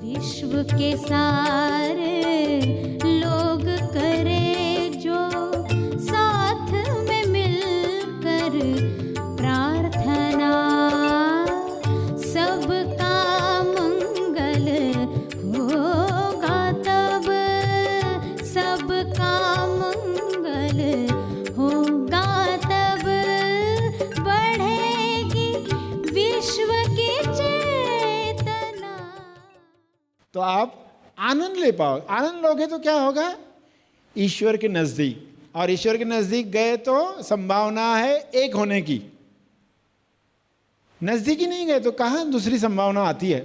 विश्व के सारे लोग करे जो साथ में मिलकर प्रार्थना, सबका मंगल होगा तब, सबका मंगल होगा तब, बढ़ेगी विश्व की चेतना। तो आप आनंद ले पाओ। आनंद लोगे तो क्या होगा? ईश्वर के नजदीक, और ईश्वर के नजदीक गए तो संभावना है एक होने की। नजदीक ही नहीं गए तो कहां दूसरी संभावना आती है?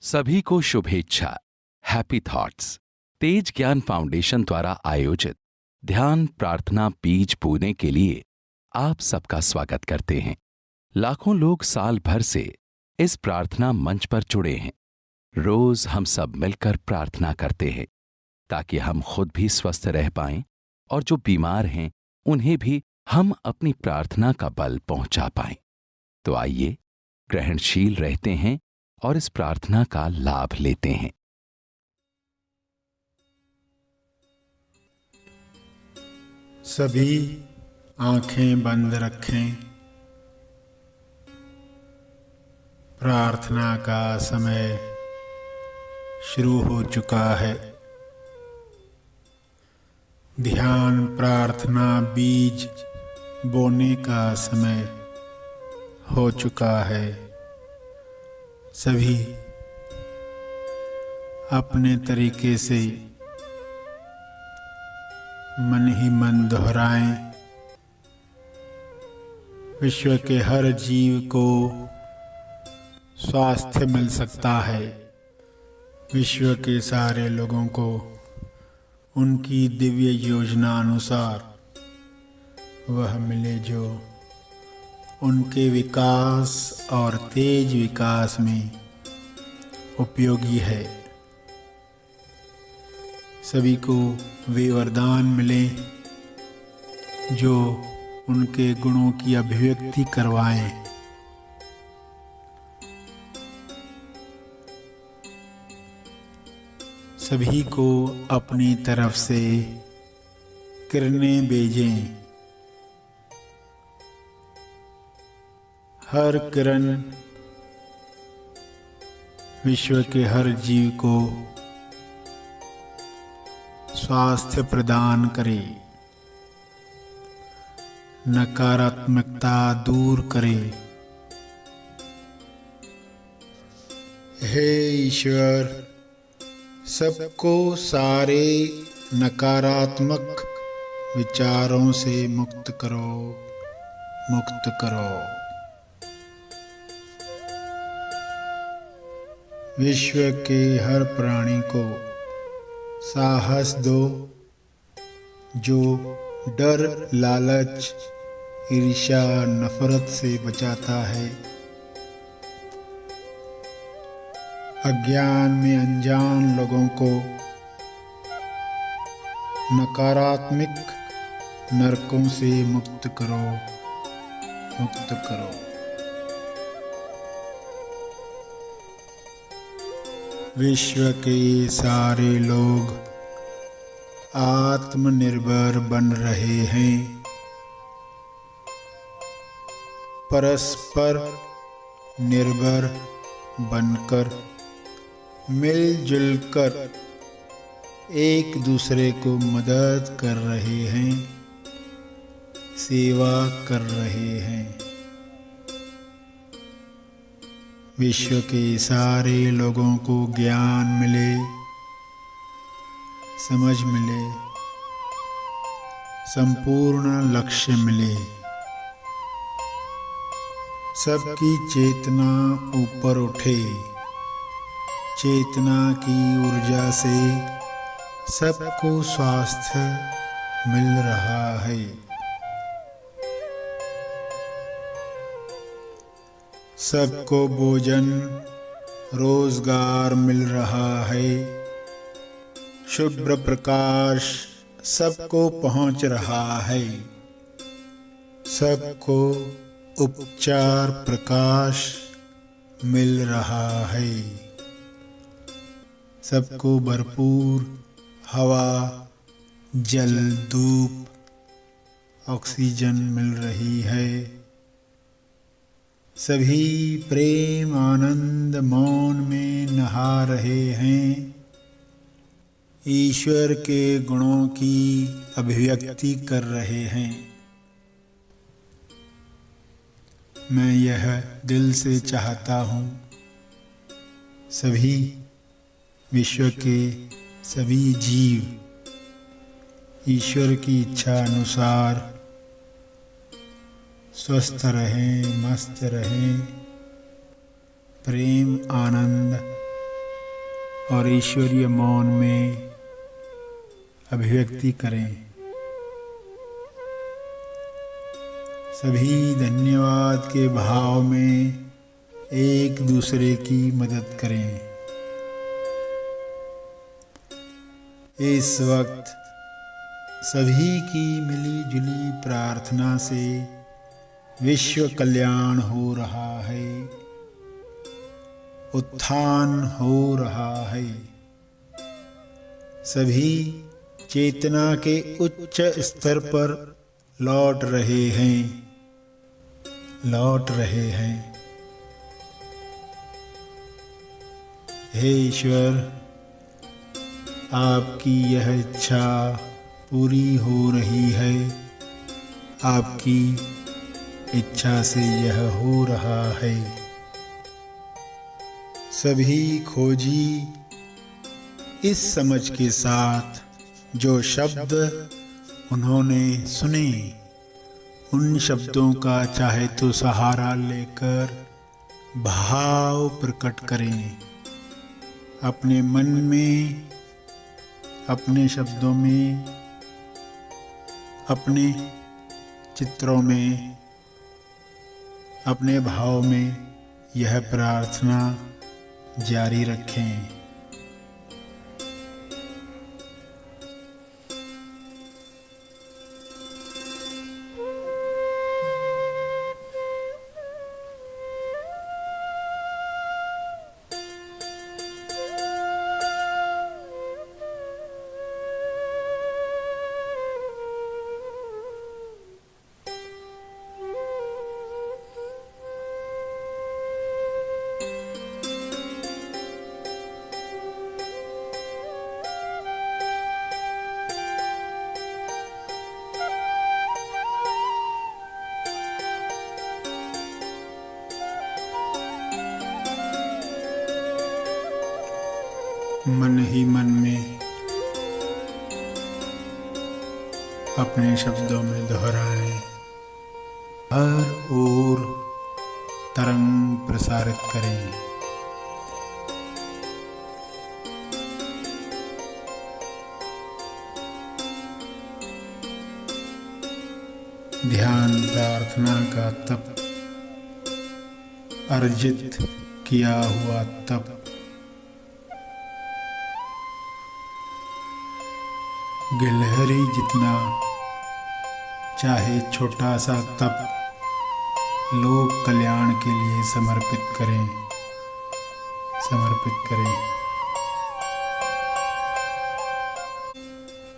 सभी को शुभेच्छा। हैप्पी थॉट्स तेज ज्ञान फाउंडेशन द्वारा आयोजित ध्यान प्रार्थना बीज बोने के लिए आप सबका स्वागत करते हैं। लाखों लोग साल भर से इस प्रार्थना मंच पर जुड़े हैं। रोज हम सब मिलकर प्रार्थना करते हैं ताकि हम खुद भी स्वस्थ रह पाएं और जो बीमार हैं उन्हें भी हम अपनी प्रार्थना का बल पहुंचा पाएं। तो आइए ग्रहणशील रहते हैं और इस प्रार्थना का लाभ लेते हैं। सभी आंखें बंद रखें। प्रार्थना का समय शुरू हो चुका है। ध्यान प्रार्थना बीज बोने का समय हो चुका है। सभी अपने तरीके से मन ही मन दोहराएं। विश्व के हर जीव को स्वास्थ्य मिल सकता है। विश्व के सारे लोगों को उनकी दिव्य योजना अनुसार वह मिले जो उनके विकास और तेज विकास में उपयोगी है। सभी को वे वरदान मिले जो उनके गुणों की अभिव्यक्ति करवाएं। सभी को अपनी तरफ से किरणें भेजें। हर किरण विश्व के हर जीव को स्वास्थ्य प्रदान करे, नकारात्मकता दूर करे। हे ईश्वर, सबको सारे नकारात्मक विचारों से मुक्त करो, मुक्त करो। विश्व के हर प्राणी को साहस दो जो डर, लालच, ईर्ष्या, नफरत से बचाता है। अज्ञान में अनजान लोगों को नकारात्मक नरकों से मुक्त करो, मुक्त करो। विश्व के सारे लोग आत्मनिर्भर बन रहे हैं। परस्पर निर्भर बनकर मिलजुल कर एक दूसरे को मदद कर रहे हैं, सेवा कर रहे हैं। विश्व के सारे लोगों को ज्ञान मिले, समझ मिले, संपूर्ण लक्ष्य मिले। सबकी चेतना ऊपर उठे। चेतना की ऊर्जा से सबको स्वास्थ्य मिल रहा है। सबको भोजन, रोजगार मिल रहा है। शुभ्र प्रकाश सबको पहुंच रहा है। सबको उपचार प्रकाश मिल रहा है। सबको भरपूर हवा, जल, धूप, ऑक्सीजन मिल रही है। सभी प्रेम, आनंद, मौन में नहा रहे हैं। ईश्वर के गुणों की अभिव्यक्ति कर रहे हैं। मैं यह दिल से चाहता हूँ, सभी विश्व के सभी जीव ईश्वर की इच्छा अनुसार स्वस्थ रहें, मस्त रहें, प्रेम, आनंद और ईश्वरीय मौन में अभिव्यक्ति करें। सभी धन्यवाद के भाव में एक दूसरे की मदद करें। इस वक्त सभी की मिली जुली प्रार्थना से विश्व कल्याण हो रहा है, उत्थान हो रहा है। सभी चेतना के उच्च स्तर पर लौट रहे हैं, लौट रहे हैं। हे ईश्वर, आपकी यह इच्छा पूरी हो रही है। आपकी इच्छा से यह हो रहा है। सभी खोजी इस समझ के साथ जो शब्द उन्होंने सुने, उन शब्दों का चाहे तो सहारा लेकर भाव प्रकट करें। अपने मन में, अपने शब्दों में, अपने चित्रों में, अपने भाव में यह प्रार्थना जारी रखें। मन ही मन में अपने शब्दों में दोहराएं। हर ओर तरंग प्रसारित करें। ध्यान प्रार्थना का तप, अर्जित किया हुआ तप, गिलहरी जितना चाहे छोटा सा तप लोक कल्याण के लिए समर्पित करें, समर्पित करें।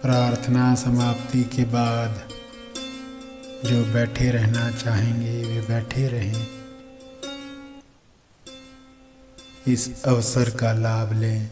प्रार्थना समाप्ति के बाद जो बैठे रहना चाहेंगे वे बैठे रहें। इस अवसर का लाभ लें।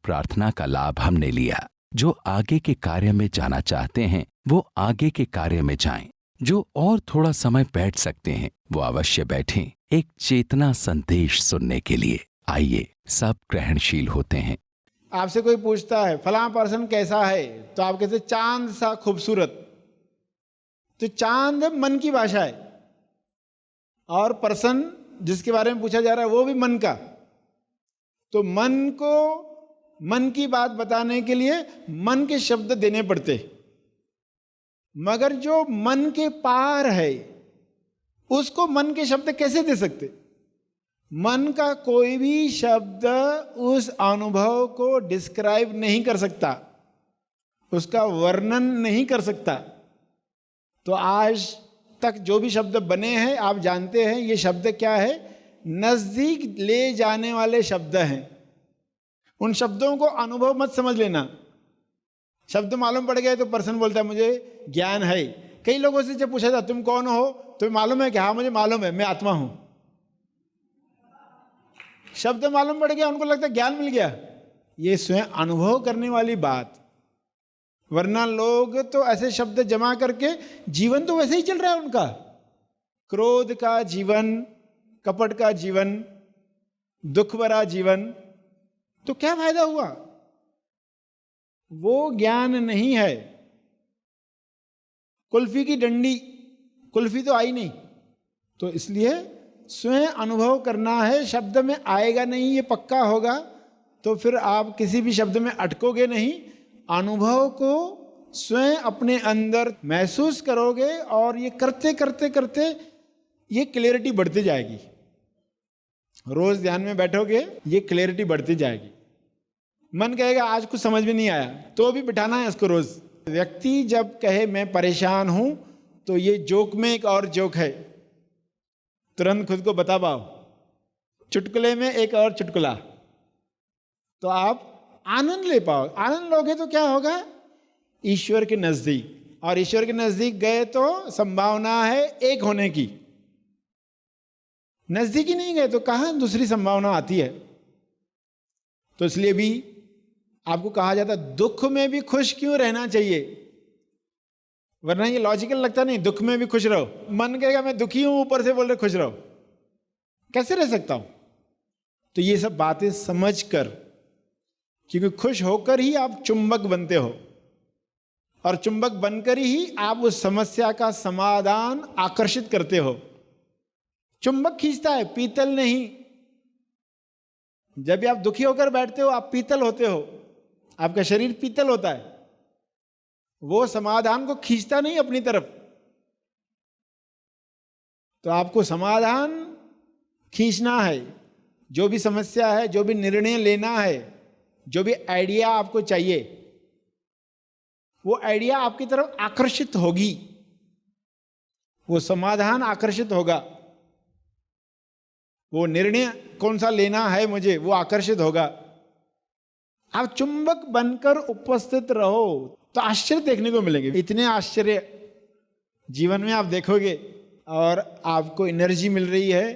प्रार्थना का लाभ हमने लिया। जो आगे के कार्य में जाना चाहते हैं वो आगे के कार्य में जाएं। जो और थोड़ा समय बैठ सकते हैं वो अवश्य बैठें, एक चेतना संदेश सुनने के लिए। आइए, सब ग्रहणशील होते हैं। आपसे कोई पूछता है फलां पर्सन कैसा है, तो आप कहते चांद सा खूबसूरत। तो चांद मन की भाषा है, और पर्सन जिसके बारे में पूछा जा रहा है वो भी मन का। तो मन को मन की बात बताने के लिए मन के शब्द देने पड़ते। मगर जो मन के पार है उसको मन के शब्द कैसे दे सकते? मन का कोई भी शब्द उस अनुभव को डिस्क्राइब नहीं कर सकता, उसका वर्णन नहीं कर सकता। तो आज तक जो भी शब्द बने हैं आप जानते हैं ये शब्द क्या है? नजदीक ले जाने वाले शब्द हैं। उन शब्दों को अनुभव मत समझ लेना। शब्द मालूम पड़ गए तो पर्सन बोलता है मुझे ज्ञान है। कई लोगों से जब पूछा था तुम कौन हो, तुम्हें मालूम है कि हाँ मुझे मालूम है, मैं आत्मा हूं। शब्द मालूम पड़ गया, उनको लगता है ज्ञान मिल गया। ये स्वयं अनुभव करने वाली बात। वरना लोग तो ऐसे शब्द जमा करके, जीवन तो वैसे ही चल रहा है उनका, क्रोध का जीवन, कपट का जीवन, दुख भरा जीवन, तो क्या फायदा हुआ? वो ज्ञान नहीं है। कुल्फी की डंडी, कुल्फी तो आई नहीं, तो इसलिए स्वयं अनुभव करना है। शब्द में आएगा नहीं, ये पक्का होगा, तो फिर आप किसी भी शब्द में अटकोगे नहीं। अनुभव को स्वयं अपने अंदर महसूस करोगे और ये करते करते करते ये क्लैरिटी बढ़ती जाएगी। रोज ध्यान में बैठोगे, ये क्लैरिटी बढ़ती जाएगी। मन कहेगा आज कुछ समझ में नहीं आया, तो भी बिठाना है उसको रोज। व्यक्ति जब कहे मैं परेशान हूं, तो ये जोक में एक और जोक है, तुरंत खुद को बता पाओ। चुटकुले में एक और चुटकुला, तो आप आनंद ले पाओ। आनंद लोगे तो क्या होगा? ईश्वर के नजदीक, और ईश्वर के नजदीक गए तो संभावना है एक होने की। नजदीक ही नहीं गए तो कहां दूसरी संभावना आती है? तो इसलिए भी आपको कहा जाता है दुख में भी खुश क्यों रहना चाहिए, वरना ये लॉजिकल लगता नहीं। दुख में भी खुश रहो, मन कहेगा मैं दुखी हूं, ऊपर से बोल रहे खुश रहो, कैसे रह सकता हूं? तो ये सब बातें समझ कर, क्योंकि खुश होकर ही आप चुंबक बनते हो, और चुंबक बनकर ही आप उस समस्या का समाधान आकर्षित करते हो। चुंबक खींचता है, पीतल नहीं। जब भी आप दुखी होकर बैठते हो आप पीतल होते हो, आपका शरीर पीतल होता है, वो समाधान को खींचता नहीं अपनी तरफ। तो आपको समाधान खींचना है। जो भी समस्या है, जो भी निर्णय लेना है, जो भी आइडिया आपको चाहिए, वो आइडिया आपकी तरफ आकर्षित होगी, वो समाधान आकर्षित होगा, वो निर्णय कौन सा लेना है मुझे, वो आकर्षित होगा। आप चुंबक बनकर उपस्थित रहो तो आश्चर्य देखने को मिलेंगे। इतने आश्चर्य जीवन में आप देखोगे, और आपको एनर्जी मिल रही है,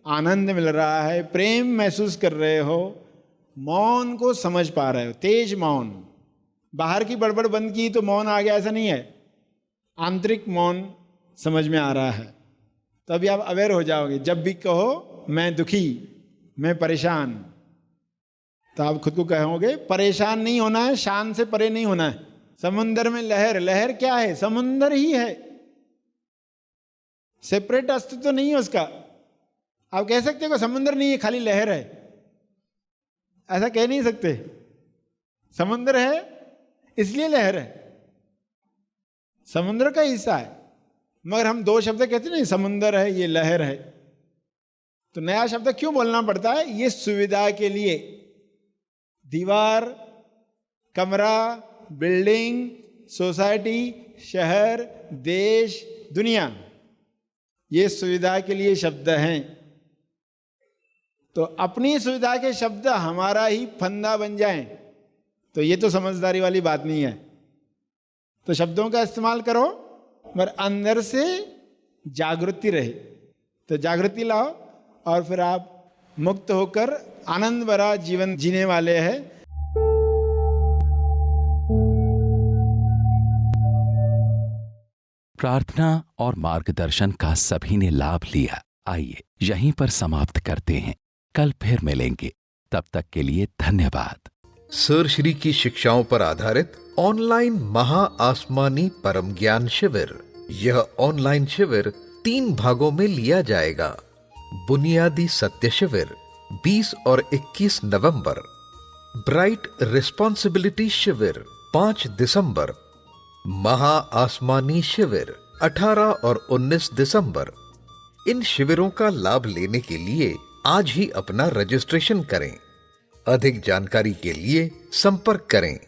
आनंद मिल रहा है, प्रेम महसूस कर रहे हो, मौन को समझ पा रहे हो, तेज मौन। बाहर की बड़बड़ बंद की तो मौन आ गया, ऐसा नहीं है। आंतरिक मौन समझ में आ रहा है, तभी आप अवेयर हो जाओगे। जब भी कहो मैं दुखी, मैं परेशान, तो आप खुद को कहोगे परेशान नहीं होना है, शान से परे नहीं होना है। समुंदर में लहर, लहर क्या है? समुंदर ही है, सेपरेट अस्तित्व तो नहीं है उसका। आप कह सकते हो समुंदर नहीं है, खाली लहर है, ऐसा कह नहीं सकते। समुंदर है इसलिए लहर है, समुद्र का हिस्सा है। मगर हम दो शब्द कहते नहीं, समुंदर है, ये लहर है। तो नया शब्द क्यों बोलना पड़ता है? ये सुविधा के लिए। दीवार, कमरा, बिल्डिंग, सोसाइटी, शहर, देश, दुनिया, ये सुविधा के लिए शब्द हैं। तो अपनी सुविधा के शब्द हमारा ही फंदा बन जाएं, तो ये तो समझदारी वाली बात नहीं है। तो शब्दों का इस्तेमाल करो, मगर अंदर से जागृति रहे। तो जागृति लाओ, और फिर आप मुक्त होकर आनंद भरा जीवन जीने वाले हैं। प्रार्थना और मार्गदर्शन का सभी ने लाभ लिया। आइए यहीं पर समाप्त करते हैं, कल फिर मिलेंगे, तब तक के लिए धन्यवाद। सर श्री की शिक्षाओं पर आधारित ऑनलाइन महा आसमानी परम ज्ञान शिविर। यह ऑनलाइन शिविर 3 भागों में लिया जाएगा। बुनियादी सत्य शिविर 20 और 21 नवंबर, ब्राइट रिस्पॉन्सिबिलिटी शिविर 5 दिसंबर, महा आसमानी शिविर 18 और 19 दिसंबर। इन शिविरों का लाभ लेने के लिए आज ही अपना रजिस्ट्रेशन करें। अधिक जानकारी के लिए संपर्क करें